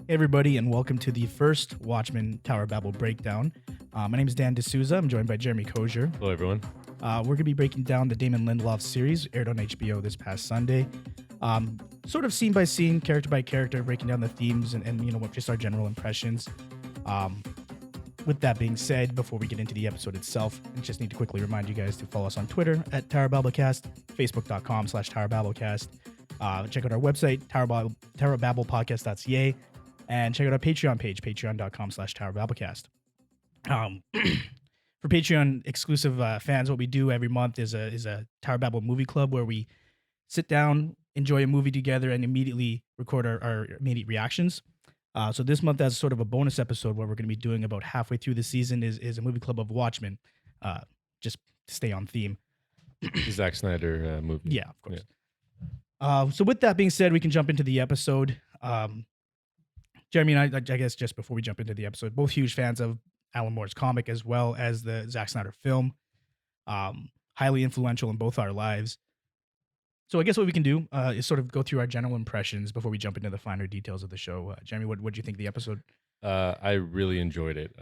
Hey everybody, and welcome to the first Watchmen Tower Babel breakdown. My name is Dan D'Souza. I'm joined by Jeremy Kozier. Hello, everyone. We're going to be breaking down the Damon Lindelof series, aired on HBO this past Sunday. Sort of scene by scene, character by character, breaking down the themes and what just our general impressions. With that being said, before we get into the episode itself, I just need to quickly remind you guys to follow us on Twitter at TowerBabbleCast, Facebook.com/TowerBabbleCast. Check out our website, TowerBabblePodcast.ca. And check out our Patreon page, patreon.com/TowerBabbleCast. For Patreon exclusive fans, what we do every month is a Tower Babble movie club where we sit down, enjoy a movie together, and immediately record our immediate reactions. So this month, as sort of a bonus episode, what we're going to be doing about halfway through the season is a movie club of Watchmen, just to stay on theme. The Zack Snyder movie. Yeah, of course. Yeah. So with that being said, we can jump into the episode. Jeremy and I guess just before we jump into the episode, both huge fans of Alan Moore's comic as well as the Zack Snyder film. Highly influential in both our lives. So I guess what we can do is sort of go through our general impressions before we jump into the finer details of the show. Jeremy, what did you think of the episode? I really enjoyed it.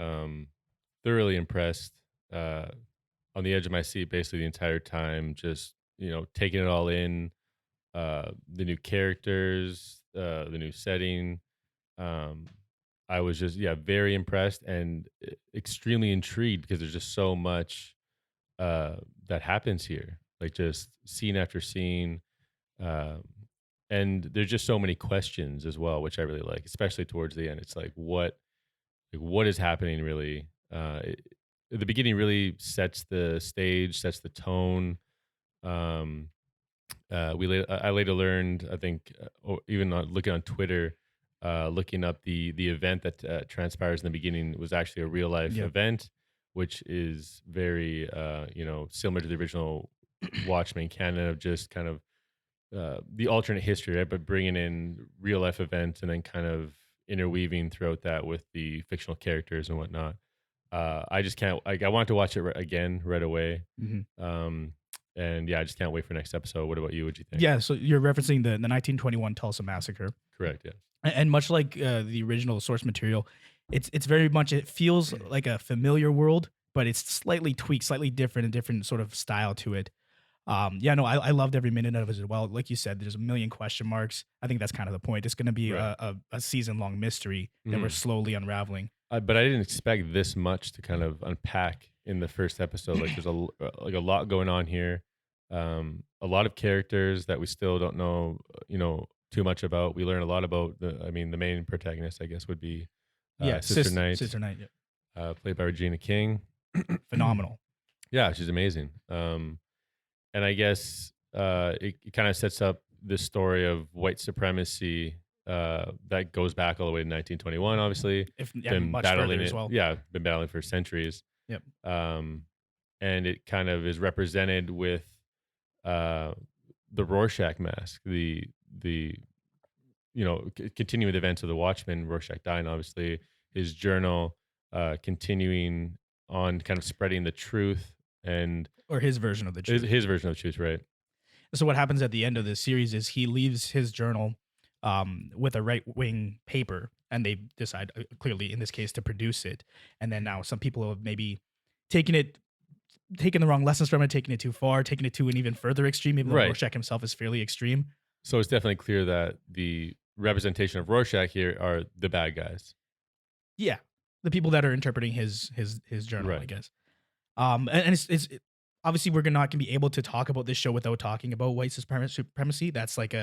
Thoroughly impressed. On the edge of my seat basically the entire time, just, taking it all in. The new characters, the new setting. I was just, very impressed and extremely intrigued because there's just so much that happens here, like just scene after scene. And there's just so many questions as well, which I really like, especially towards the end. It's like, what is happening really? The beginning really sets the stage, sets the tone. I later learned, I think, even looking on Twitter, looking up the event that transpires in the beginning was actually a real life event, which is very similar to the original Watchmen canon of just kind of the alternate history, right? But bringing in real life events and then kind of interweaving throughout that with the fictional characters and whatnot. I just can't. I wanted to watch it again right away. Mm-hmm. And I just can't wait for next episode. What about you? What'd you think? Yeah, so you're referencing the 1921 Tulsa Massacre. Correct, yeah. And much like the original source material, it's very much, it feels like a familiar world, but it's slightly tweaked, slightly different, a different sort of style to it. I loved every minute of it as well. Like you said, there's a million question marks. I think that's kind of the point. It's going to be a season-long mystery that we're slowly unraveling. But I didn't expect this much to kind of unpack in the first episode. Like there's a lot going on here. A lot of characters that we still don't know, too much about. We learn a lot about the main protagonist, I guess, would be Sister Knight. Sister Knight, played by Regina King. Phenomenal. Yeah, she's amazing. And I guess it kind of sets up this story of white supremacy that goes back all the way to 1921, obviously. Been much battling as well. Yeah, been battling for centuries. Yep. And it kind of is represented with the Rorschach mask, the continuing the events of the Watchmen, Rorschach dying, obviously, his journal, continuing on kind of spreading the truth or his version of the truth. His version of the truth, right. So what happens at the end of this series is he leaves his journal with a right-wing paper, and they decide, clearly in this case, to produce it. And then now some people have maybe taken the wrong lessons from it, taken it too far, taken it to an even further extreme, even though Rorschach himself is fairly extreme. So it's definitely clear that the representation of Rorschach here are the bad guys. Yeah, the people that are interpreting his journal, I guess. And it's obviously we're not going to be able to talk about this show without talking about white supremacy. That's like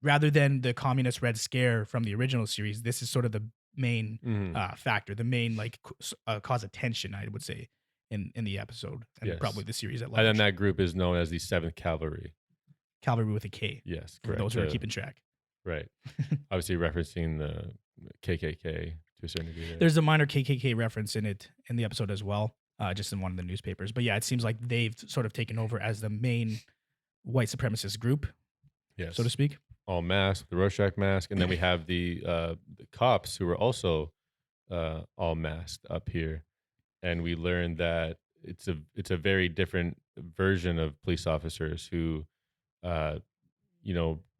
rather than the communist Red Scare from the original series, this is sort of the main factor, the main cause of tension, I would say, in the episode and probably the series at large. And then that group is known as the 7th Cavalry. Cavalry with a K. Yes, correct. For those who are keeping track. Right. Obviously referencing the KKK to a certain degree. There's a minor KKK reference in the episode as well, just in one of the newspapers. But yeah, it seems like they've sort of taken over as the main white supremacist group, so to speak. All masked, the Rorschach mask. And then we have the cops who are also all masked up here. And we learned that it's a very different version of police officers who,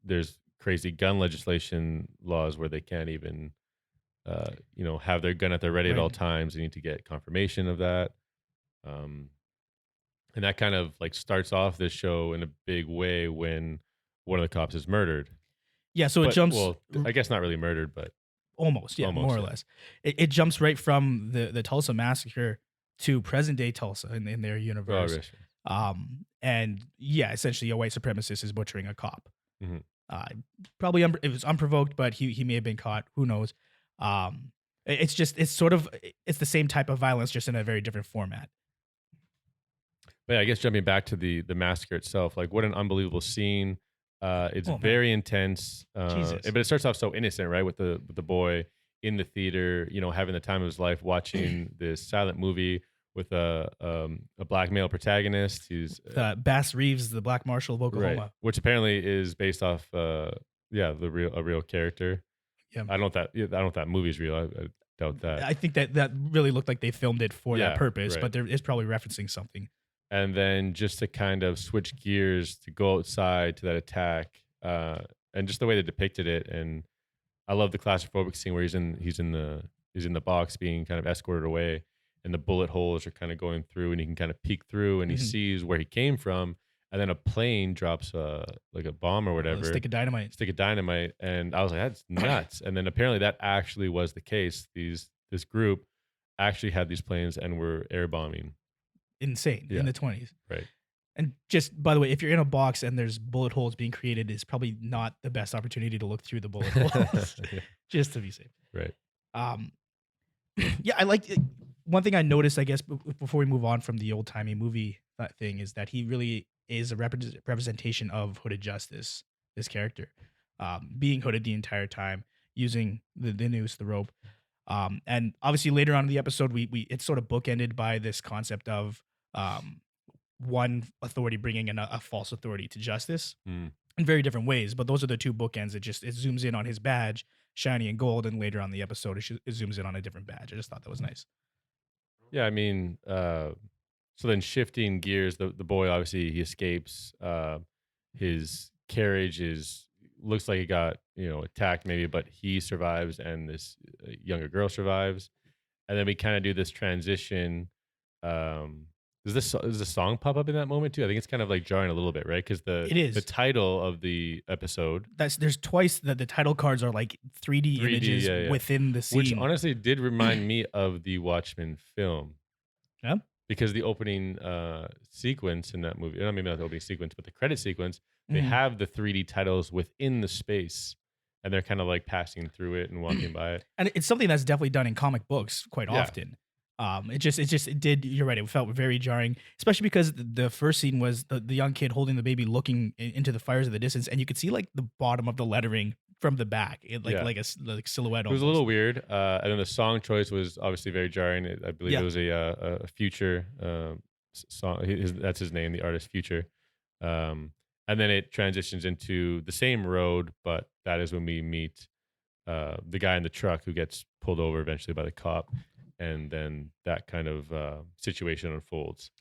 there's crazy gun legislation laws where they can't even have their gun at their ready at Right. all times. They need to get confirmation of that. Um, and that kind of like starts off this show in a big way when one of the cops is murdered. Yeah, so it But jumps well, I guess not really murdered, but almost, yeah, more almost, or yeah. less. It jumps right from the Tulsa massacre to present day Tulsa in their Oh, universe. yes. And yeah, essentially a white supremacist is butchering a cop. Mhm. Uh, Probably it was unprovoked, but he may have been caught. Who knows? It's just it's the same type of violence, just in a very different format. But yeah, I guess jumping back to the massacre itself, like what an unbelievable scene. It's Oh man, very intense. Jesus. But it starts off so innocent, right? With the boy in the theater, having the time of his life watching this silent movie with a black male protagonist who's Bass Reeves, the Black Marshal of right, Oklahoma. which apparently is based off a real character. Yeah, I don't know if that movie's real. I doubt that. I think that really looked like they filmed it for that Yeah, purpose, right. but there is probably referencing something. And then just to kind of switch gears to go outside to that attack, and just the way they depicted it. And I love the claustrophobic scene where he's in the box being kind of escorted away, and the bullet holes are kind of going through, and he can kind of peek through, and he Mhm. sees where he came from, and then a plane drops like a bomb or A whatever, stick of dynamite. stick of dynamite, and I was like, that's nuts. And then apparently that actually was the case. This group actually had these planes and were air bombing. Insane in Yeah, the 20s. right. And just by the way, if you're in a box and there's bullet holes being created, it's probably not the best opportunity to look through the bullet holes, Yeah, just to be safe. right. Um, yeah, I like it. One thing I noticed, I guess, before we move on from the old timey movie thing, is that he really is a representation of hooded justice. This character, being hooded the entire time, using the noose, the rope, and obviously later on in the episode, we it's sort of bookended by this concept of um, one authority bringing in a false authority to justice Mm. in very different ways. But those are the two bookends. It zooms in on his badge, shiny and gold, and later on the episode, it zooms in on a different badge. I just thought that was nice. Yeah, I mean, so then shifting gears, the boy obviously he escapes. His carriage is looks like he got attacked maybe, but he survives, and this younger girl survives, and then we kind of do this transition. Um, does the song pop up in that moment too? I think it's kind of like jarring a little bit, right? Because It the is. title of the episode, There's twice that the title cards are like 3D 3D, images yeah, yeah, within the which scene. honestly did remind me of the Watchmen film. Yeah. Because the opening sequence in that movie, maybe not the opening sequence, but the credit sequence, they Mhm. have the 3D titles within the space, and they're kind of like passing through it and walking by it. And it's something that's definitely done in comic books quite Yeah, often. It did. You're right. It felt very jarring, especially because the first scene was the young kid holding the baby, looking into the fires of the distance, and you could see like the bottom of the lettering from the back, yeah. like like silhouette It was a almost. little weird, and then the song choice was obviously very jarring. I believe it Yeah, was a Future song. That's his name, the artist Future. Um, and then it transitions into the same road, but that is when we meet the guy in the truck who gets pulled over eventually by the cop, and then that kind of situation unfolds.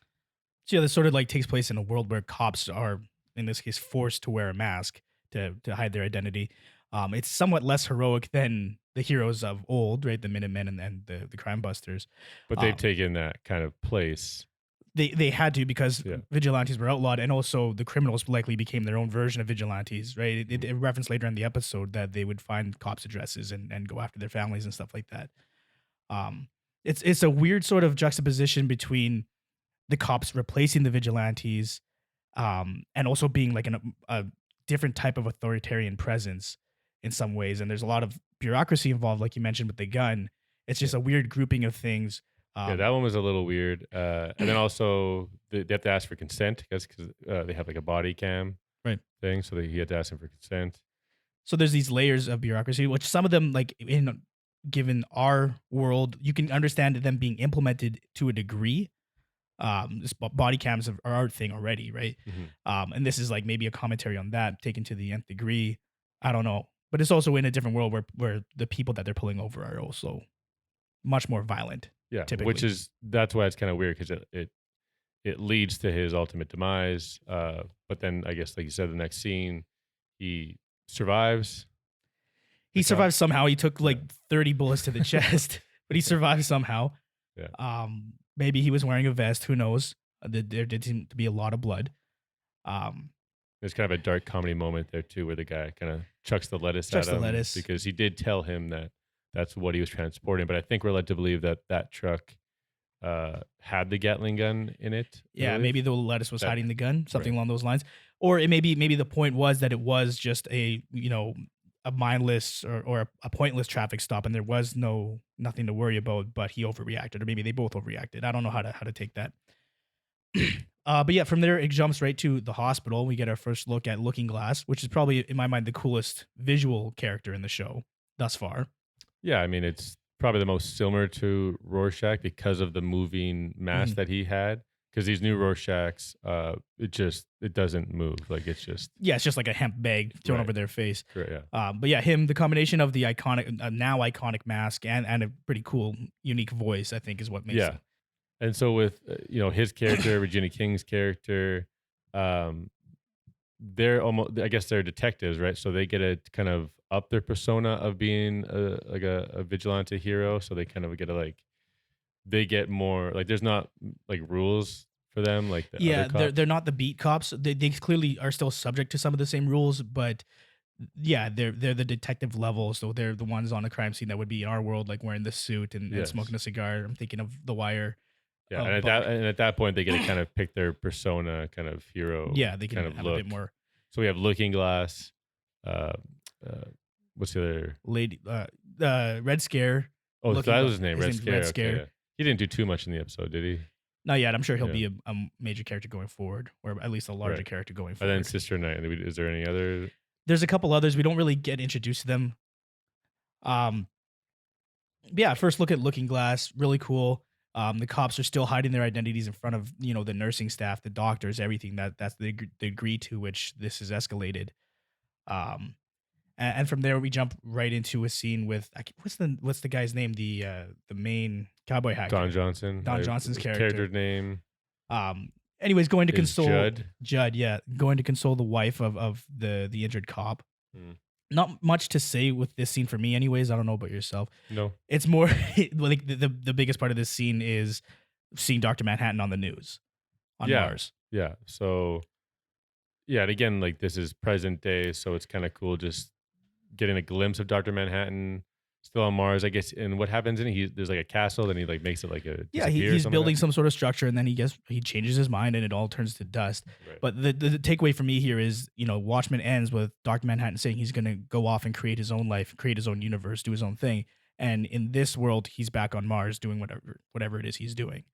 so yeah, this sort of like takes place in a world where cops are, in this case, forced to wear a mask to hide their identity. It's somewhat less heroic than the heroes of old, right? The Minutemen and the Crime Busters. But they've Um, taken that kind of place. they had to, because Yeah. vigilantes were outlawed, and also the criminals likely became their own version of vigilantes, right? It referenced later in the episode that they would find cops' addresses and go after their families and stuff like that. Um, it's a weird sort of juxtaposition between the cops replacing the vigilantes, and also being like a different type of authoritarian presence in some ways. And there's a lot of bureaucracy involved, like you mentioned with the gun. It's Yeah. just a weird grouping of things. Yeah, that Um, one was a little weird. And then also they have to ask for consent, I guess, because they have like a body cam right. thing. So he had to ask him for consent. So there's these layers of bureaucracy, which some of them, like in given our world, you can understand them being implemented to a degree. Body cams are our thing already, right? Mhm. And this is like maybe a commentary on that taken to the nth degree. I don't know, but it's also in a different world where the people that they're pulling over are also much more violent, Yeah, which typically. is that's why it's kind of weird because it leads to his ultimate demise. But then I guess, like you said, the next scene he survives. He cop? survived somehow. He took like Yeah. 30 bullets to the chest, but he survived somehow. Yeah. Maybe he was wearing a vest. Who knows? There did seem to be a lot of blood. Um, There's kind of a dark comedy moment there too, where the guy kind of chucks the lettuce Chucks at the him lettuce. because he did tell him that that's what he was transporting. But I think we're led to believe that that truck had the Gatling gun in it. I Yeah, believe. maybe the lettuce was That- hiding the gun, something right. along those lines. Or it maybe the point was that it was just a a mindless or a pointless traffic stop, and there was nothing to worry about. But he overreacted, or maybe they both overreacted. I don't know how to take that. But yeah, from there it jumps right to the hospital. We get our first look at Looking Glass, which is probably in my mind the coolest visual character in the show thus far. Yeah, I mean, it's probably the most similar to Rorschach because of the moving mask that he had. Because these new Rorschachs, it doesn't move. Like it's just Yeah, it's just like a hemp bag thrown Right. over their face. correct. Yeah. But yeah, the combination of the iconic, now iconic mask and a pretty cool, unique voice, I think, is what makes Yeah. it. And so with his character, Regina King's character, they're almost, I guess they're detectives, right? So they get to kind of up their persona of being a vigilante hero. So they kind of get to they get more like there's not like rules for them like the Yeah, other cops. they're not the beat cops. They clearly are still subject to some of the same rules, but yeah, they're the detective level. So they're the ones on the crime scene that would be in our world, like wearing the suit and Yes. smoking a cigar. I'm thinking of The Wire. Yeah, Oh, and Buck. at that point they get to kind of pick their persona, kind of hero. Yeah, they can kind of have look. a bit more So we have Looking Glass. Uh, what's the other? lady. Red Scare. Oh, Looking that Glass. was his name. His Red name's Scare. Red Okay, Scare. yeah. He didn't do too much in the episode, did he? Not yet. I'm sure he'll Yeah. be a major character going forward, or at least a larger Right. character going And forward. then Sister Night. Is there any other? There's a couple others. We don't really get introduced to them. But yeah, first look at Looking Glass, really cool. The cops are still hiding their identities in front of the nursing staff, the doctors, everything. That's the degree to which this is escalated. Um, and from there we jump right into a scene with what's the guy's name? The main cowboy hacker. Don Johnson. Don Johnson's his character. name. Anyways, going to Is console Judd. yeah, going to console the wife of the injured cop. Hmm. Not much to say with this scene for me, anyways. I don't know about yourself. No. It's more like the biggest part of this scene is seeing Dr. Manhattan on the news on Yeah. Mars. Yeah. So, yeah, and again, like this is present day, so it's kind of cool just getting a glimpse of Dr. Manhattan still on Mars, I guess. And what happens in it? There's like a castle, then he like makes it like a Yeah, disappear or he's something building like some sort of structure, and then he changes his mind, and it all turns to dust. that? Right. But the takeaway for me here is, Watchmen ends with Dr. Manhattan saying he's going to go off and create his own life, create his own universe, do his own thing. And in this world, he's back on Mars doing whatever it is he's doing.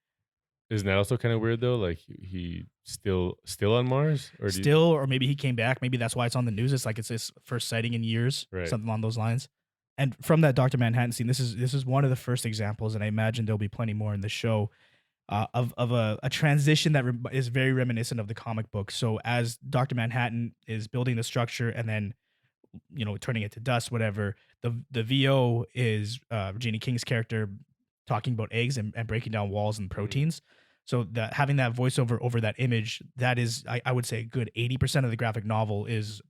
Isn't that also kind of weird though? Like he still on Mars, or Or maybe he came back. Maybe that's why it's on the news. It's like it's his first sighting in years, Right. something along those lines. And from that Dr. Manhattan scene, this is one of the first examples, and I imagine there'll be plenty more in the show of a transition that is very reminiscent of the comic book. So as Dr. Manhattan is building the structure and then turning it to dust, whatever, the VO is Regina King's character talking about eggs and breaking down walls and proteins. So having that voiceover over that image, that is, I would say, a good 80% of the graphic novel is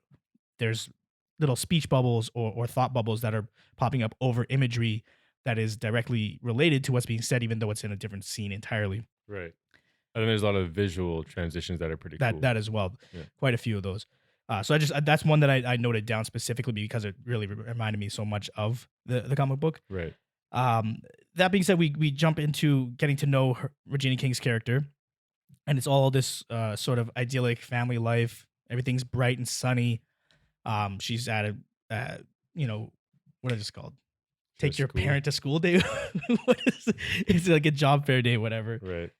there's little speech bubbles or thought bubbles that are popping up over imagery that is directly related to what's being said, even though it's in a different scene entirely. right? And then there's a lot of visual transitions that are pretty cool. That as well, Yeah. quite a few of those. So that's one that I noted down specifically because it really reminded me so much of the comic book. Right. That being said, we jump into getting to know Regina King's character, and it's all this sort of idyllic family life. Everything's bright and sunny. She's at what is this called? Take your school. parent to school day. It's like a job fair day, whatever. Right.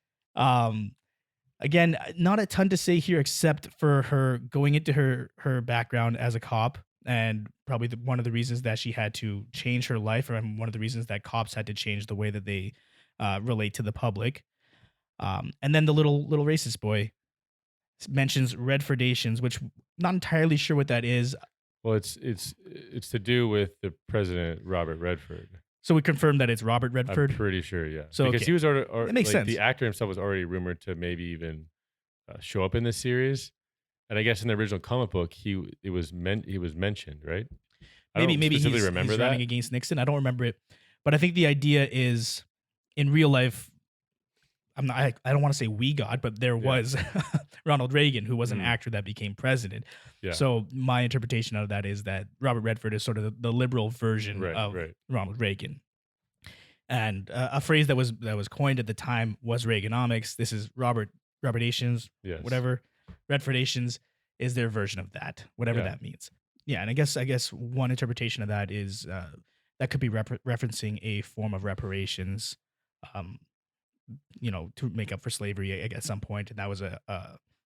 Again, not a ton to say here except for her going into her background as a cop, and probably one of the reasons that she had to change her life, or one of the reasons that cops had to change the way that they relate to the public. And then the little racist boy mentions Redfordations, which not entirely sure what that is. Well, it's to do with the president Robert Redford. So we confirmed that it's Robert Redford. I'm pretty sure, yeah. So, because okay. he was already, It makes sense. The actor himself was already rumored to maybe even show up in this series, and I guess in the original comic book he was mentioned, right? I don't maybe specifically he's remember running that. against Nixon. I don't remember it, but I think the idea is in real life. I don't want to say we got, but there was Ronald Reagan, who was an actor that became president. Yeah. So my interpretation of that is that Robert Redford is sort of the liberal version of Ronald Reagan. And a phrase that was coined at the time was Reaganomics. This is Robertations, whatever. Redfordations is their version of that, whatever that means. Yeah, and I guess one interpretation of that is that could be referencing a form of reparations, to make up for slavery at some point, and that was a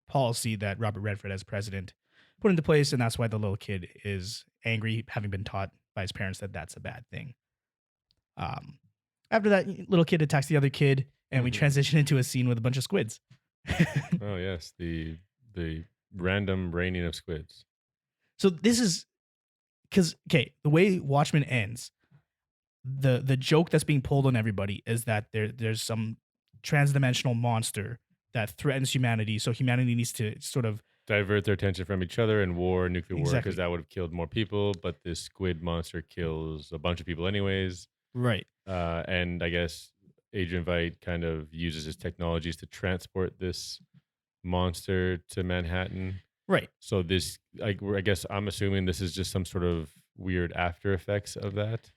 policy that Robert Redford, as president, put into place, and that's why the little kid is angry, having been taught by his parents that that's a bad thing. After that, little kid attacks the other kid, and we transition into a scene with a bunch of squids. Oh yes, the random raining of squids. So this is because the way Watchmen ends, the joke that's being pulled on everybody is that there's some transdimensional monster that threatens humanity, so humanity needs to sort of divert their attention from each other in nuclear war, because that would have killed more people, but this squid monster kills a bunch of people anyways. Right. And I guess Adrian Veidt kind of uses his technologies to transport this monster to Manhattan. Right. So this, I guess I'm assuming this is just some sort of weird after effects of that.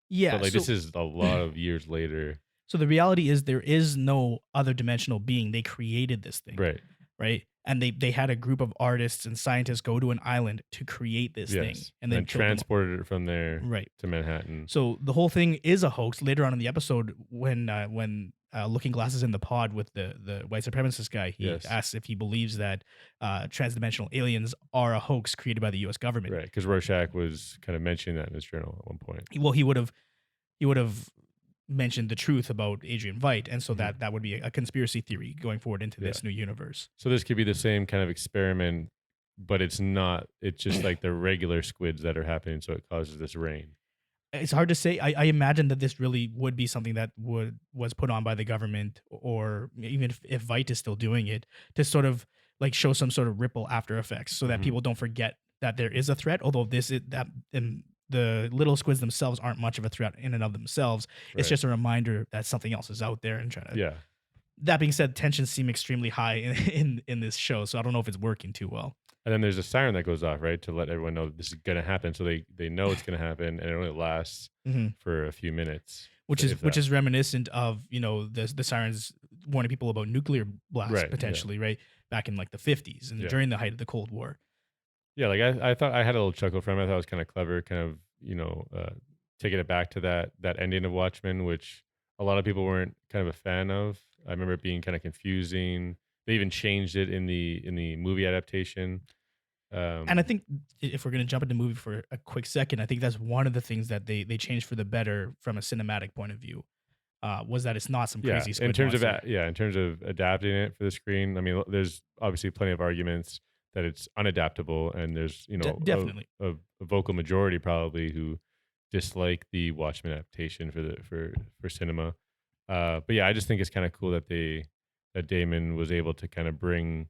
Yeah. But this is a lot of years later. So the reality is there is no other dimensional being. They created this thing. Right. Right. And they had a group of artists and scientists go to an island to create this thing. And then transported it from there to Manhattan. So the whole thing is a hoax. Later on in the episode, when Looking Glass is in the pod with the white supremacist guy, he asks if he believes that transdimensional aliens are a hoax created by the U.S. government. Right, because Rorschach was kind of mentioning that in his journal at one point. Well, he would have mentioned the truth about Adrian Veidt, and so that would be a conspiracy theory going forward into this new universe. So this could be the same kind of experiment, but it's not. It's just like the regular squids that are happening, so it causes this rain. It's hard to say. I imagine that this really would be something that was put on by the government, or even if Veidt is still doing it, to sort of like show some sort of ripple after effects, so that people don't forget that there is a threat. Although the little squids themselves aren't much of a threat in and of themselves. Right. It's just a reminder that something else is out there and trying to. Yeah. That being said, tensions seem extremely high in this show, so I don't know if it's working too well. And then there's a siren that goes off, right, to let everyone know this is going to happen. So they know it's going to happen, and it only lasts for a few minutes. Which is reminiscent of the sirens warning people about nuclear blasts potentially, right? Back in like the 50s and during the height of the Cold War. Yeah, like I thought I had a little chuckle from it. I thought it was kind of clever, kind of taking it back to that ending of Watchmen, which a lot of people weren't kind of a fan of. I remember it being kind of confusing. They even changed it in the movie adaptation. And I think if we're going to jump into the movie for a quick second, I think that's one of the things that they changed for the better from a cinematic point of view. Was that it's not some crazy squid in terms monster. in terms of adapting it for the screen. I mean, there's obviously plenty of arguments that it's unadaptable, and there's definitely a vocal majority probably who dislike the Watchmen adaptation for cinema. But yeah, I just think it's kind of cool that Damon was able to kind of bring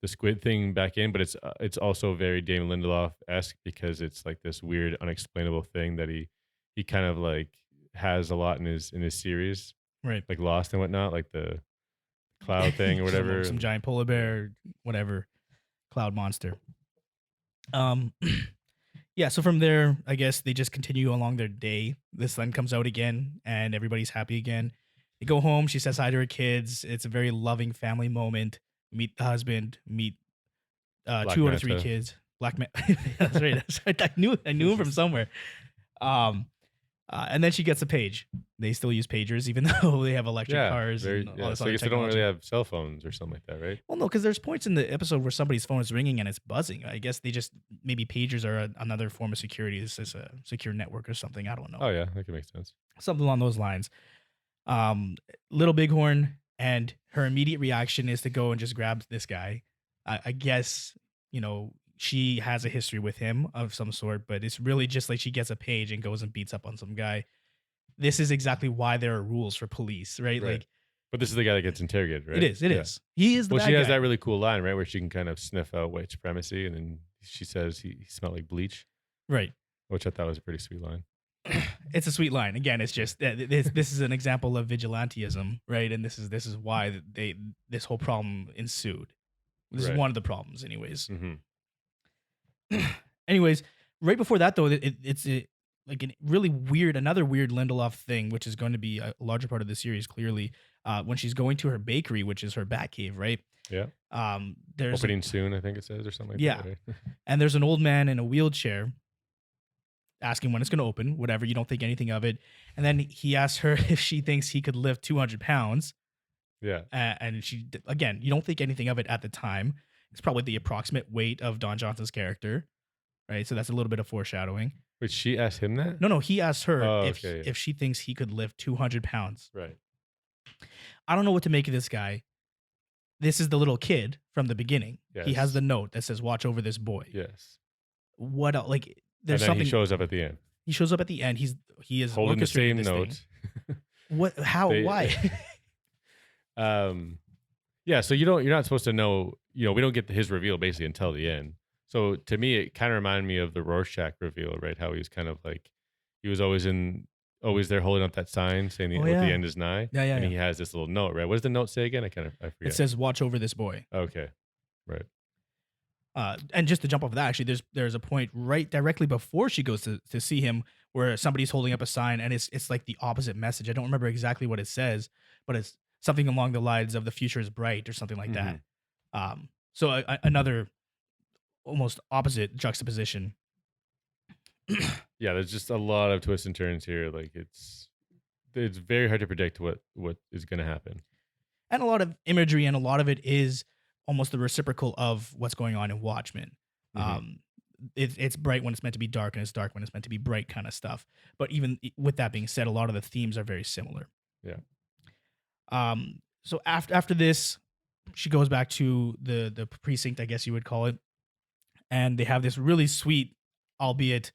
the squid thing back in, but it's also very Damon Lindelof-esque, because it's like this weird unexplainable thing that he kind of like has a lot in his series, right? Like Lost and whatnot, like the cloud thing or whatever, some giant polar bear, whatever, cloud monster. Yeah, so from there, I guess they just continue along their day. The sun comes out again, and everybody's happy again. They go home. She says hi to her kids. It's a very loving family moment. Meet the husband. Meet two out of three kids. Black man. That's right. That's right. I knew him from somewhere. And then she gets a page. They still use pagers, even though they have electric cars. And all this so I guess they don't really have cell phones or something like that, right? Well, no, because there's points in the episode where somebody's phone is ringing and it's buzzing. I guess they just maybe pagers are another form of security. This is a secure network or something. I don't know. Oh yeah, that can make sense. Something along those lines. Little Bighorn, and her immediate reaction is to go and just grab this guy. I guess she has a history with him of some sort, but it's really just like she gets a page and goes and beats up on some guy. This is exactly why there are rules for police, right? Like, but this is the guy that gets interrogated, right? It is. He is the bad she has guy. that really cool line, right, where she can kind of sniff out white supremacy, and then she says he smelled like bleach. Right. which I thought was a pretty sweet line. It's a sweet line. Again, it's just this is an example of vigilantism, right? And this is why this whole problem ensued. This is Right. one of the problems, anyways. Mm-hmm. Anyways, right before that though, it's like another weird Lindelof thing, which is going to be a larger part of the series. Clearly, when she's going to her bakery, which is her bat cave, right? Yeah. There's Opening soon, I think it says, or something like yeah, that. Right? and there's an old man in a wheelchair asking when it's going to open. Whatever, you don't think anything of it, and then he asks her if she thinks he could lift 200 pounds. Yeah. And she again, you don't think anything of it at the time. It's probably the approximate weight of Don Johnson's character, right? So that's a little bit of foreshadowing. Wait, she asked him that? No, he asked her Oh, if okay. if she thinks he could lift 200 pounds. Right. I don't know what to make of this guy. This is the little kid from the beginning. He has Yes. the note that says "Watch over this boy." Yes. What else? Like And there's then something. he shows up at the end, He shows up at the end. He is holding the orchestrating same this note. thing. What? How? They- Why? Yeah. So you're not supposed to know. We don't get his reveal basically until the end. So to me, it kind of reminded me of the Rorschach reveal, right? How he was kind of like, he was always there holding up that sign saying Oh, the yeah. end is nigh. Yeah, And yeah. he has this little note, right? What does the note say again? I forget. It says "Watch over this boy." Okay. Right. And just to jump off of that, actually, there's a point right directly before she goes to see him where somebody's holding up a sign, and it's like the opposite message. I don't remember exactly what it says, but it's something along the lines of "the future is bright" or something like that. So another almost opposite juxtaposition. Yeah, there's just a lot of twists and turns here. Like it's very hard to predict what is going to happen. And a lot of imagery, and a lot of it is almost the reciprocal of what's going on in Watchmen. It's bright when it's meant to be dark, and it's dark when it's meant to be bright, kind of stuff. But even with that being said, a lot of the themes are very similar. Yeah. So after this, she goes back to the precinct, I guess you would call it, and they have this really sweet, albeit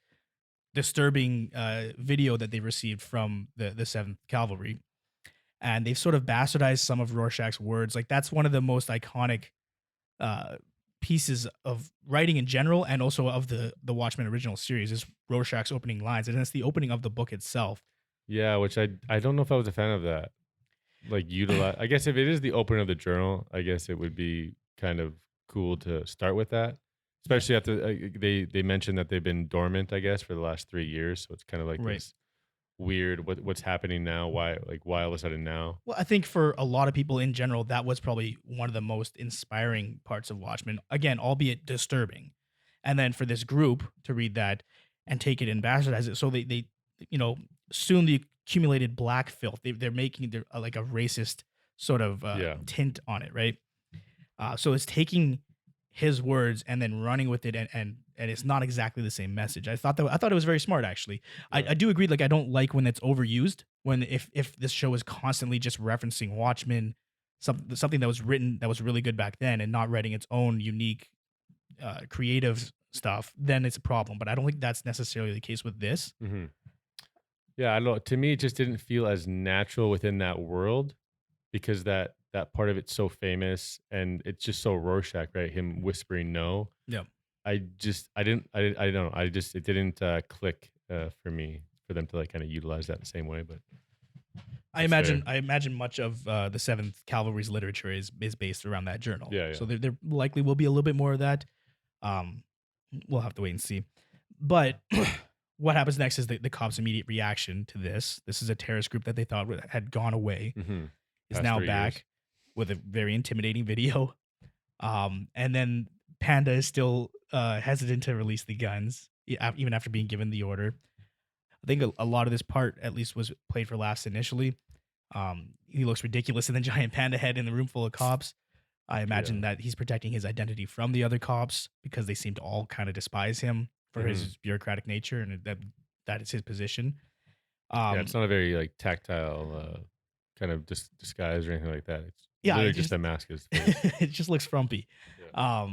disturbing, video that they received from the 7th Cavalry. And they've sort of bastardized some of Rorschach's words. Like that's one of the most iconic pieces of writing in general, and also of the Watchmen original series, is Rorschach's opening lines, and it's the opening of the book itself. Yeah, which I don't know if I was a fan of that. Like utilize. I guess if it is the opening of the journal, I guess it would be kind of cool to start with that. Especially after they mentioned that they've been dormant, I guess, for the last 3 years. So it's kind of like Right. this weird what's happening now. Why all of a sudden now? Well, I think for a lot of people in general, that was probably one of the most inspiring parts of Watchmen. Again, albeit disturbing. And then for this group to read that and take it and bastardize it, so they soon the accumulated black filth, they're making like a racist sort of tint on it, right? So it's taking his words and then running with it, and it's not exactly the same message. I thought it was very smart, actually. Yeah. I do agree. Like I don't like when it's overused. When if this show is constantly just referencing Watchmen, something that was written that was really good back then, and not writing its own unique, creative stuff, then it's a problem. But I don't think that's necessarily the case with this. Mm-hmm. Yeah, I don't know. To me, it just didn't feel as natural within that world, because that part of it's so famous, and it's just so Rorschach, right? Him whispering no. Yeah. I don't know. It didn't click for me, for them to like kind of utilize that the same way. But I imagine much of the 7th Cavalry's literature is based around that journal. Yeah. So there likely will be a little bit more of that. We'll have to wait and see. But what happens next is the cops' immediate reaction to this. This is a terrorist group that they thought had gone away, is Past now 3 back years. with a very intimidating video. And then Panda is still hesitant to release the guns, even after being given the order. I think a lot of this part, at least, was played for laughs initially. He looks ridiculous in the giant panda head in the room full of cops. I imagine that he's protecting his identity from the other cops, because they seem to all kind of despise him for his bureaucratic nature, and that is his position. Yeah, it's not a very like tactile kind of disguise or anything like that. It's literally just a mask. It just looks frumpy. Yeah.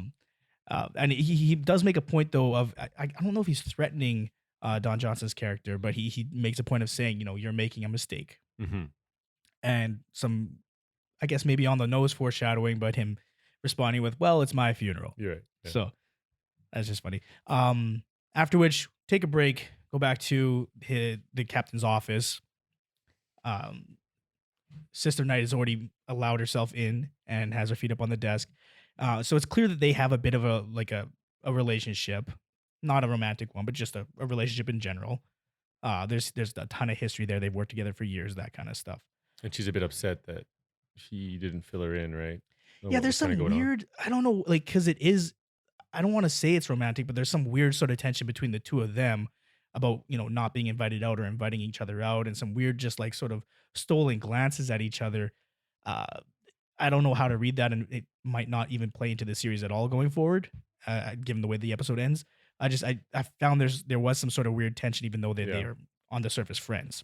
And he does make a point though of I don't know if he's threatening Don Johnson's character, but he makes a point of saying, you're making a mistake, and some, I guess, maybe on the nose foreshadowing, but him responding with, "Well, it's my funeral." You're right. Yeah. So that's just funny. After which take a break, go back to the captain's office. Um, Sister Knight has already allowed herself in and has her feet up on the desk. So it's clear that they have a bit of a relationship, not a romantic one, but just a relationship in general. There's a ton of history there. They've worked together for years, that kind of stuff. And she's a bit upset that he didn't fill her in, right? Or Yeah, what there's was kind of some going on. weird, I don't know, like, because it is, I don't want to say it's romantic, but there's some weird sort of tension between the two of them about, not being invited out or inviting each other out, and some weird, just like sort of stolen glances at each other. Uh, I don't know how to read that, and it might not even play into the series at all going forward, given the way the episode ends. I found there was some sort of weird tension, even though they Yeah. are on the surface friends.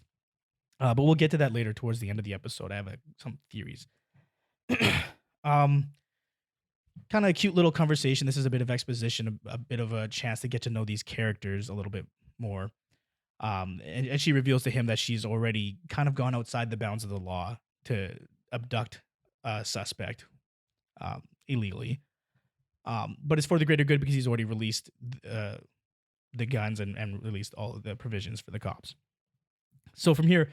But we'll get to that later towards the end of the episode. I have some theories. um, Kind of a cute little conversation. This is a bit of exposition, a bit of a chance to get to know these characters a little bit more. And she reveals to him that she's already kind of gone outside the bounds of the law to abduct a suspect illegally. But it's for the greater good because he's already released the guns and released all of the provisions for the cops. So from here,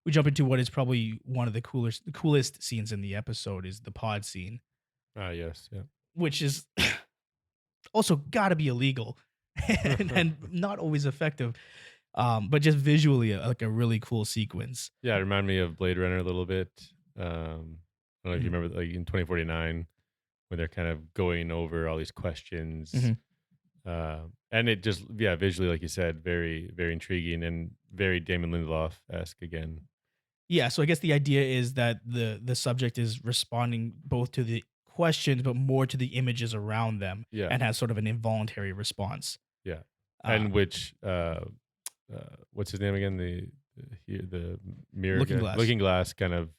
we jump into what is probably one of the coolest scenes in the episode is the pod scene, Ah, yes, yeah. which is also got to be illegal and not always effective. But just visually, like a really cool sequence. Yeah, it reminded me of Blade Runner a little bit. I don't know if you Mhm. remember, like in 2049, when they're kind of going over all these questions. Mhm. And it just, yeah, visually, like you said, very, very intriguing and very Damon Lindelof-esque again. Yeah, so I guess the idea is that the subject is responding both to the questions, but more to the images around them, Yeah, and has sort of an involuntary response. yeah. Uh, And which, what's his name again? The mirror Looking guy, Glass. Looking Glass, kind of,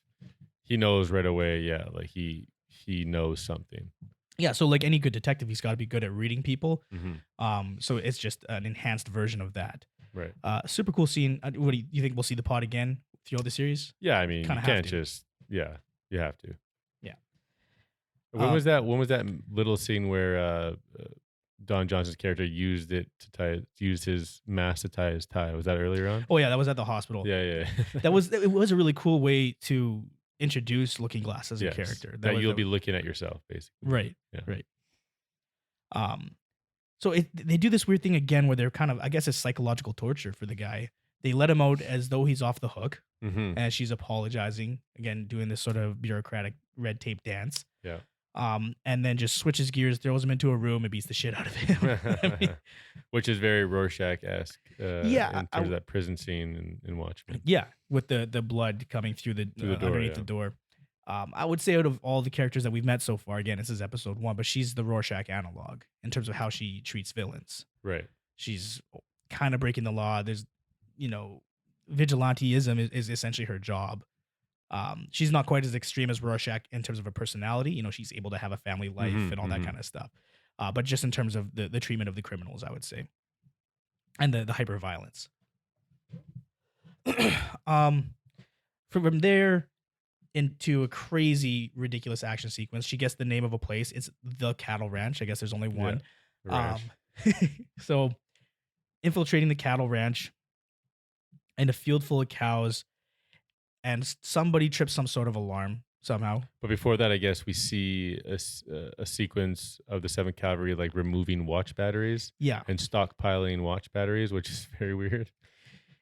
he knows right away. Yeah, like he knows something. Yeah, so like any good detective, he's got to be good at reading people. Hmm. So it's just an enhanced version of that. Right. Super cool scene. What do you think? We'll see the pod again throughout the series? Yeah, I mean, you Kind of have can't to. just, yeah, you have to. Yeah. When Um, was that? When was that little scene where Don Johnson's character used his mask to tie his tie? Was that earlier on? oh yeah, that was at the hospital. Yeah, yeah. It was a really cool way to introduce Looking Glass as a Yes. character. That you'll that be looking at yourself, basically. right, Yeah. right. Um, so they do this weird thing again where they're kind of, I guess, it's psychological torture for the guy. They let him out as though he's off the hook, Mm-hmm. and she's apologizing again, doing this sort of bureaucratic red tape dance. Yeah. And then just switches gears, throws him into a room, and beats the shit out of him. I mean, Which is very Rorschach-esque yeah, in terms of that prison scene in Watchmen. yeah, with the blood coming through the Through the door, underneath yeah. the door. I would say out of all the characters that we've met so far, again, this is episode 1, but she's the Rorschach analog in terms of how she treats villains. Right. She's kind of breaking the law. There's, vigilanteism is essentially her job. She's not quite as extreme as Rorschach in terms of her personality. She's able to have a family life Mhm, and all that mhm. kind of stuff. But just in terms of the treatment of the criminals, I would say, and the hyper violence. From there into a crazy, ridiculous action sequence, she gets the name of a place. It's the Cattle Ranch. I guess there's only one. The ranch. So infiltrating the cattle ranch in a field full of cows, and somebody trips some sort of alarm somehow. But before that, I guess we see a sequence of the 7th Cavalry like removing watch batteries Yeah, and stockpiling watch batteries, which is very weird.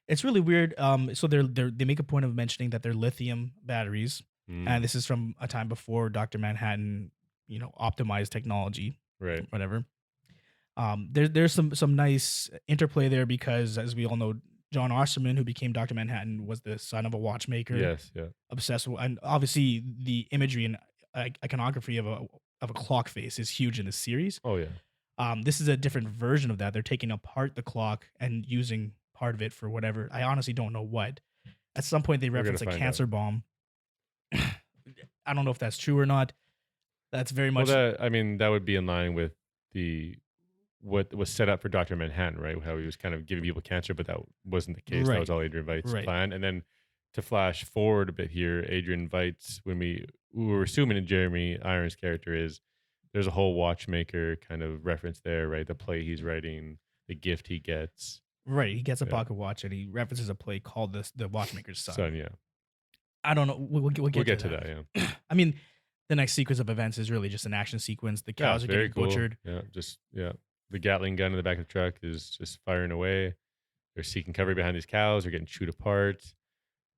it's really weird. So they make a point of mentioning that they're lithium batteries, Mm, and this is from a time before Dr. Manhattan, optimized technology, right. whatever. There's some nice interplay there because, as we all know, John Osterman, who became Dr. Manhattan, was the son of a watchmaker, Yes. Yeah. obsessed with, and obviously the imagery and iconography of a clock face is huge in this series. Oh yeah. This is a different version of that. They're taking apart the clock and using part of it for whatever. I honestly don't know what. At some point, they We're gonna reference a find cancer bomb. I don't know if that's true or not. That's very much Well, that would be in line with what was set up for Dr. Manhattan, right? How he was kind of giving people cancer, but that wasn't the case. That Right. was all Adrian Veidt's Right. plan. And then to flash forward a bit here, Adrian Veidt's, when we were assuming in Jeremy Irons' character is, there's a whole watchmaker kind of reference there, right? The play he's writing, the gift he gets. Right. He gets a Yeah. pocket watch and he references a play called the Watchmaker's Son. Son, yeah. I don't know. We'll We'll get get to to that, yeah. that. I mean, the next sequence of events is really just an action sequence. The Yeah, cows are very getting cool. butchered. Yeah, just yeah. The Gatling gun in the back of the truck is just firing away. They're seeking cover behind these cows. They're getting chewed apart.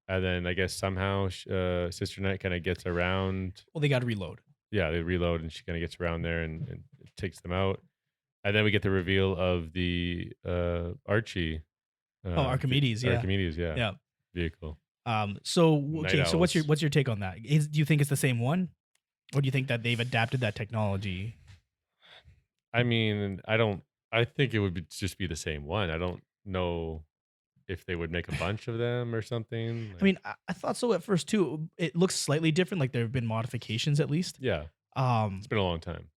And then I guess somehow Sister Night kind of gets around. Well, they got to reload. Yeah, they reload and she kind of gets around there and takes them out. And then we get the reveal of the Archie. Archimedes. Yeah. Archimedes, yeah. Yeah. Vehicle. So Night okay. So what's owls. your take on that? Do you think it's the same one, or do you think that they've adapted that technology? I mean, I think it would just be the same one. I don't know if they would make a bunch of them or something. I mean, I thought so at first too. It looks slightly different. Like there have been modifications at least. Yeah, Um, it's been a long time.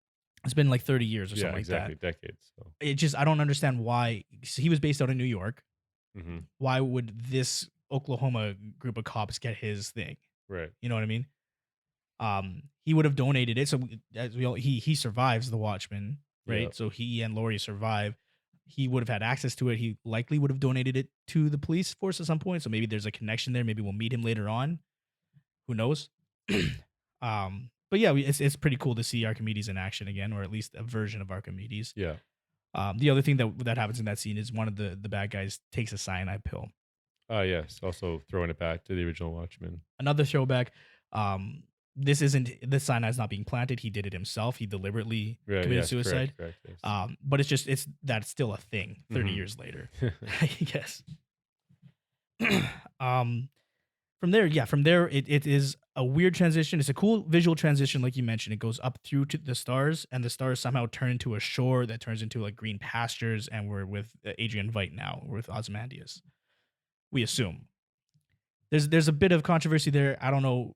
it's been like 30 years or Yeah, something like exactly, that. decades. So, It just I don't understand why he was based out in New York. hmm Why would this Oklahoma group of cops get his thing? right. You know what I mean? He would have donated it. So as we all, he survives the Watchmen, right? Yeah. So he and Laurie survive. He would have had access to it. He likely would have donated it to the police force at some point. So maybe there's a connection there. Maybe we'll meet him later on. Who knows? But yeah, it's pretty cool to see Archimedes in action again, or at least a version of Archimedes. Yeah. The other thing that happens in that scene is one of the bad guys takes a cyanide pill. Yes. Also throwing it back to the original Watchmen. Another throwback. This cyanide's not being planted. He did it himself. He deliberately Right. committed Yes. suicide. Correct. Yes. But it's that's still a thing 30 Mhm. years later, I guess. From there, it is a weird transition. It's a cool visual transition, like you mentioned. It goes up through to the stars, and the stars somehow turn into a shore that turns into like green pastures, and we're with Adrian Veidt now. We're with Ozymandias. We assume there's a bit of controversy there. I don't know.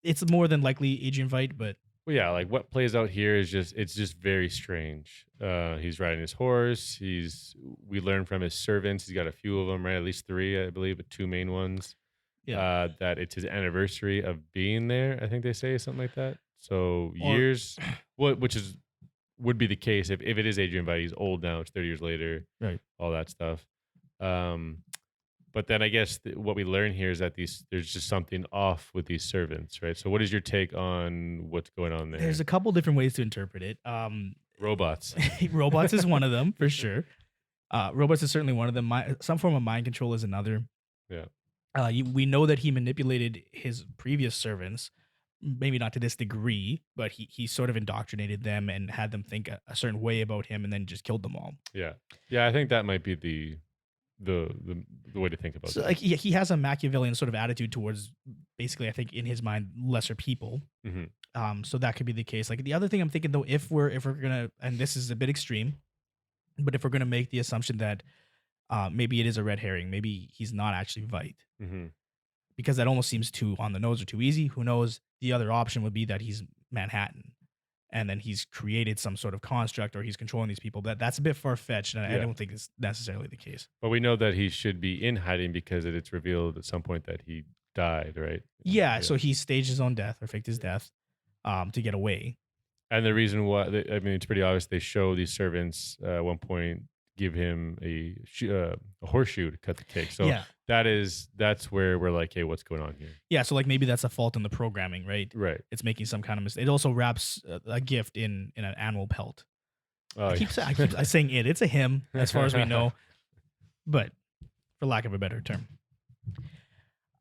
It's more than likely Adrian Veidt, but Well, yeah, like what plays out here is it's just very strange. He's riding his horse. We learn from his servants. He's got a few of them, right? At least three, I believe, but two main ones. yeah. That it's his anniversary of being there. I think they say something like that. So Or- years, which would be the case if it is Adrian Veidt. He's old now. It's 30 years later. Right. All that stuff. But then I guess what we learn here is that there's just something off with these servants, right? So what is your take on what's going on there? There's a couple different ways to interpret it. Robots. Robots is one of them for sure. Robots is certainly one of them. Some form of mind control is another. Yeah. We know that he manipulated his previous servants, maybe not to this degree, but he sort of indoctrinated them and had them think a certain way about him, and then just killed them all. Yeah. Yeah, I think that might be the way to think about So that. like he has a Machiavellian sort of attitude towards basically, I think in his mind, lesser people. hmm So that could be the case. Like the other thing I'm thinking though, if we're gonna, and this is a bit extreme, but if we're gonna make the assumption that maybe it is a red herring, maybe he's not actually Veidt, hmm because that almost seems too on the nose or too easy. Who knows? The other option would be that he's Manhattan, and then he's created some sort of construct, or he's controlling these people. That's a bit far fetched, and I Yeah. don't think it's necessarily the case. But we know that he should be in hiding because it's revealed at some point that he died, right? Yeah, so he staged his own death or faked his death to get away. And the reason why, I mean, it's pretty obvious. They show these servants at one point give him a horseshoe to cut the cake. So Yeah. that's where we're like, hey, what's going on here? Yeah, so like maybe that's a fault in the programming, right? Right. It's making some kind of mistake. It also wraps a gift in an animal pelt. Oh, I keep saying it. It's a him, as far as we know, but for lack of a better term.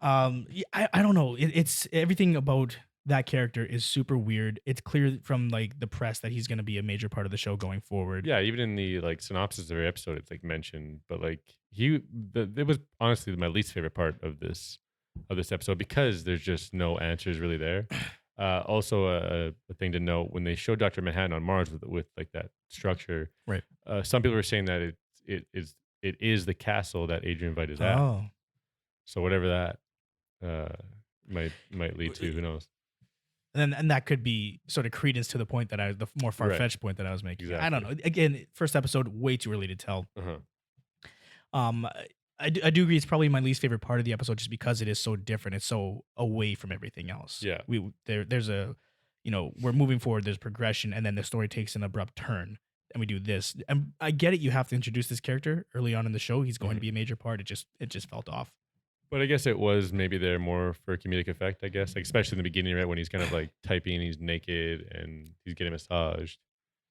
Yeah, I don't know. It's everything about that character is super weird. It's clear from like the press that he's going to be a major part of the show going forward. Yeah, even in the like synopsis of every episode, it's like mentioned. But like it was honestly my least favorite part of this episode because there's just no answers really there. Also, a thing to note when they showed Dr. Manhattan on Mars with like that structure, Right. Some people are saying that it is the castle that Adrian Veidt is at. Oh, So whatever that might lead to, who knows? and that could be sort of credence to the point that the more far fetched point that I was making. I don't know. Again, first episode, way too early to tell. Uh-huh. I do agree. It's probably my least favorite part of the episode, just because it is so different. It's so away from everything else. Yeah. There's a, we're moving forward. There's progression, and then the story takes an abrupt turn. and we do this. And I get it. You have to introduce this character early on in the show. He's going to be a major part. It just felt off. But I guess it was maybe there more for comedic effect, I guess. Like especially in the beginning, right? When he's kind of like typing, he's naked and he's getting massaged.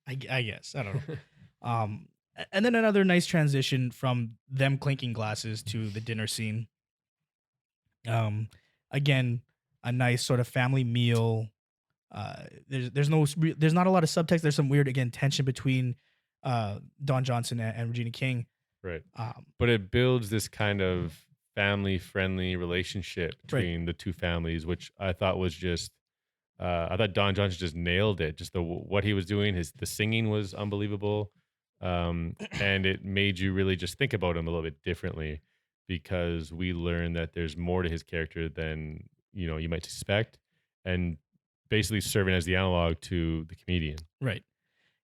I guess. I don't know. And then another nice transition from them clinking glasses to the dinner scene. Again, a nice sort of family meal. There's not a lot of subtext. There's some weird again tension between Don Johnson and Regina King. Right. Um, But it builds this kind of family friendly relationship Right. between the two families, which I thought was just I thought Don Johnson just nailed it. Just what he was doing, the singing was unbelievable. And it made you really just think about him a little bit differently because we learned that there's more to his character than you might suspect, and basically serving as the analog to the comedian. right.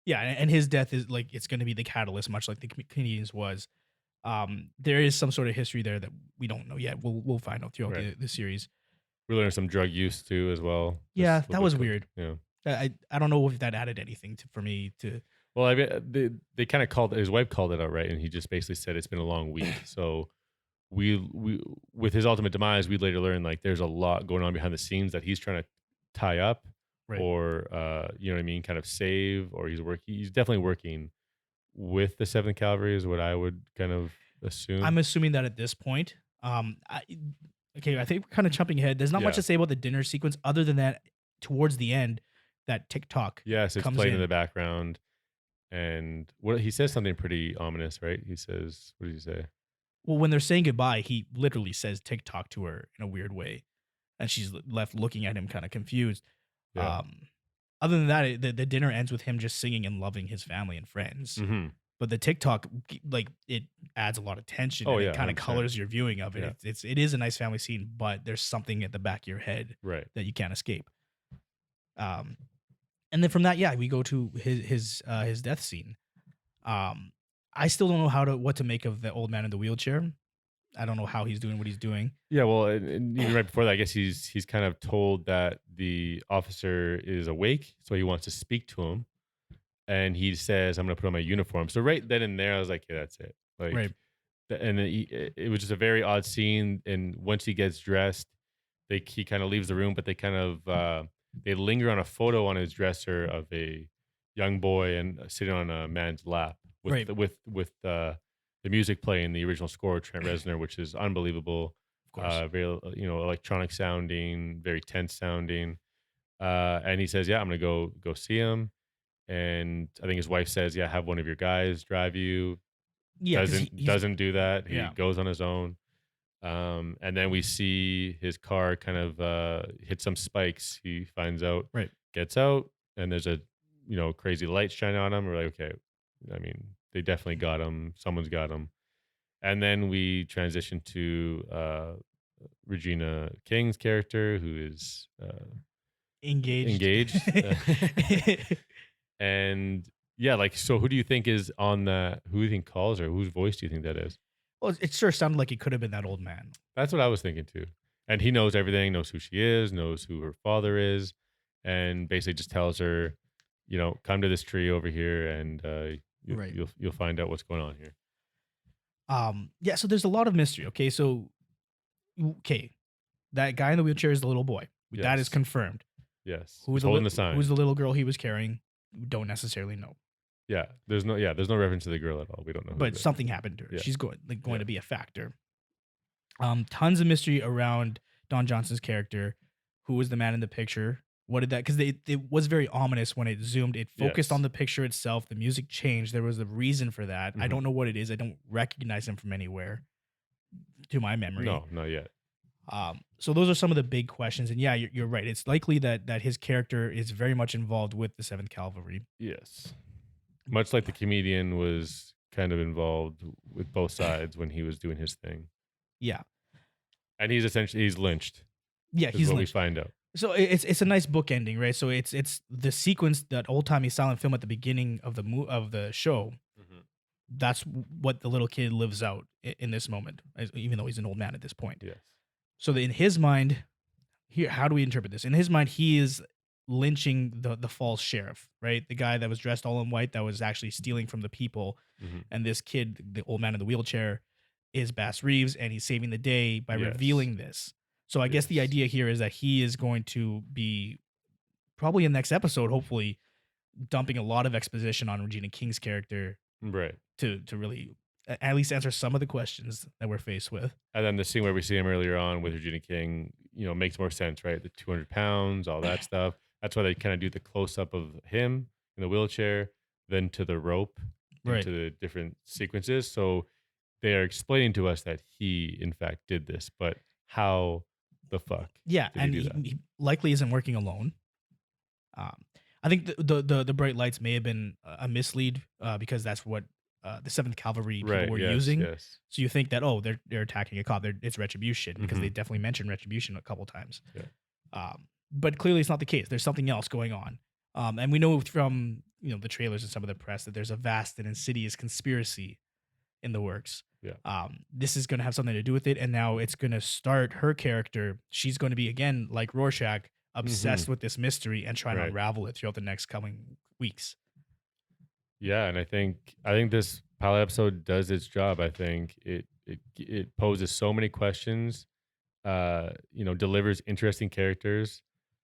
Yeah, and his death is like it's going to be the catalyst, much like the comedians was. There is some sort of history there that we don't know yet. We'll find out throughout Right. the series. We learned some drug use too as well. Yeah, Just a that little was bit weird. Yeah. I don't know if that added anything for me to. Well, I mean, they kind of called his wife called it out, right? And he just basically said it's been a long week. So we with his ultimate demise, we later learned like there's a lot going on behind the scenes that he's trying to tie up, Right. or you know what I mean, kind of save, or he's definitely working with the 7th Cavalry is what I would kind of assume. I'm assuming that at this point, okay, I think we're kind of jumping ahead. There's not much Yeah. to say about the dinner sequence other than that towards the end, that TikTok. Yes, it's comes playing in in. the background. And what he says something pretty ominous, right? He says, what did he say? Well, when they're saying goodbye, he literally says TikTok to her in a weird way, and she's left looking at him kind of confused. Yeah. Other than that, the dinner ends with him just singing and loving his family and friends. Mm-hmm. But the TikTok, like, it adds a lot of tension. Oh, and yeah, it kind of 100%. colors your viewing of it. Yeah. It is a nice family scene, but there's something at the back of your head Right. that you can't escape. And then from that, yeah, we go to his death scene. I still don't know what to make of the old man in the wheelchair. I don't know how he's doing what he's doing. Yeah, well, and even right before that, I guess he's kind of told that the officer is awake, so he wants to speak to him, and he says, "I'm going to put on my uniform." So right then and there, I was like, "Yeah, that's it." Like, Right. And then it was just a very odd scene. And once he gets dressed, he kind of leaves the room, but they kind of they linger on a photo on his dresser of a young boy and sitting on a man's lap with Right. with the music playing, the original score, Trent Reznor, which is unbelievable. Of course. Very electronic sounding, very tense sounding. And he says, "Yeah, I'm gonna go see him." And I think his wife says, "Yeah, have one of your guys drive you." Yeah, 'cause Doesn't do that. He Yeah. goes on his own. And then we see his car kind of hit some spikes. He finds out, Right. gets out, and there's a crazy light shining on him. We're like, okay, I mean, they definitely got him. Someone's got him. And then we transition to Regina King's character, who is engaged. and yeah, like, so who do you think is on that? Who do you think calls her? Whose voice do you think that is? Well, it sure sounded like it could have been that old man. That's what I was thinking too. And he knows everything, knows who she is, knows who her father is, and basically just tells her, come to this tree over here, and Right. you'll find out what's going on here. Yeah, so there's a lot of mystery. Okay, that guy in the wheelchair is the little boy. That is Yes. confirmed. Yes, Who's he's holding the sign. Who's the little girl he was carrying? We don't necessarily know. Yeah, there's no reference to the girl at all. We don't know. Who But it is. something happened to her. Yeah. She's going Yeah. to be a factor. Tons of mystery around Don Johnson's character. Who was the man in the picture? What did that? Because it was very ominous when it zoomed. It focused Yes. on the picture itself. The music changed. There was a reason for that. I Mhm. don't know what it is. I don't recognize him from anywhere, to my memory. No, not yet. So those are some of the big questions. And yeah, you're right. It's likely that his character is very much involved with the 7th Cavalry. Yes, much like the comedian was kind of involved with both sides when he was doing his thing, Yeah. and he's lynched. Yeah, Is he's what lynched. we find out. So it's a nice book ending, right? So it's the sequence, that old timey silent film at the beginning of the show. Mhm. That's what the little kid lives out in this moment, even though he's an old man at this point. Yes. So in his mind, here, how do we interpret this? In his mind, he is lynching the false sheriff, right? The guy that was dressed all in white that was actually stealing from the people. Mhm. And this kid, the old man in the wheelchair, is Bass Reeves, and he's saving the day by Yes. revealing this. So I guess the Yes. idea here is that he is going to be probably in the next episode, hopefully, dumping a lot of exposition on Regina King's character Right. to really at least answer some of the questions that we're faced with. And then the scene where we see him earlier on with Regina King, makes more sense, right? The 200 pounds, all that stuff. That's why they kind of do the close up of him in the wheelchair, then to the rope, Right. into the different sequences. So they are explaining to us that he, in fact, did this, but how the fuck? Yeah, did and he do that? he likely isn't working alone. I think the bright lights may have been a mislead because that's what the Seventh Cavalry people Right. were Yes. using. Yes. So you think that they're attacking a cop, it's retribution because they Mhm. definitely mentioned retribution a couple times. Yeah. But clearly it's not the case. There's something else going on, and we know from the trailers and some of the press that there's a vast and insidious conspiracy in the works. Yeah. This is going to have something to do with it, and now it's going to start her character. She's going to be again like Rorschach, obsessed with this mystery and trying to Right. unravel it throughout the next coming weeks. Yeah, and I think this pilot episode does its job. I think it poses so many questions, delivers interesting characters,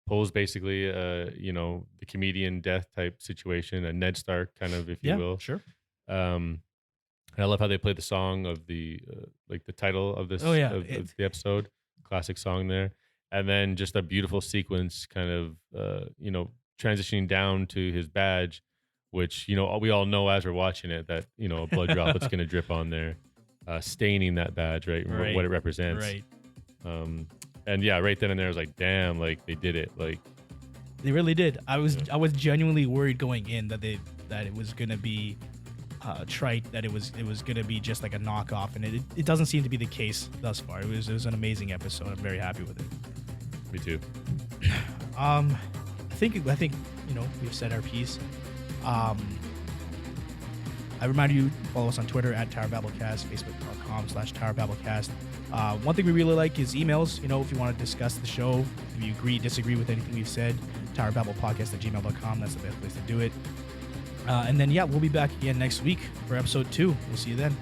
pulls basically the comedian death type situation, a Ned Stark kind of, if you will. Sure. And I love how they play the song of the the title of this Oh, yeah, of the episode, classic song there, and then just a beautiful sequence, kind of transitioning down to his badge, which we all know as we're watching it that a blood droplet's going to drip on there, staining that badge, right? Right. What it represents. Right. And yeah, right then and there, I was like, damn, like they did it, like. They really did. I was Yeah. I was genuinely worried going in that it was gonna be trite, that it was gonna be just like a knockoff, and it doesn't seem to be the case thus far. It was an amazing episode. I'm very happy with it. Me too. I think we've said our piece. I remind you, follow us on Twitter at TowerBabbleCast, Facebook.com/TowerBabbleCast. One thing we really like is emails. If you want to discuss the show, if you agree, disagree with anything we've said, TowerBabblePodcast@gmail.com. That's the best place to do it. And then, we'll be back again next week for episode 2. We'll see you then.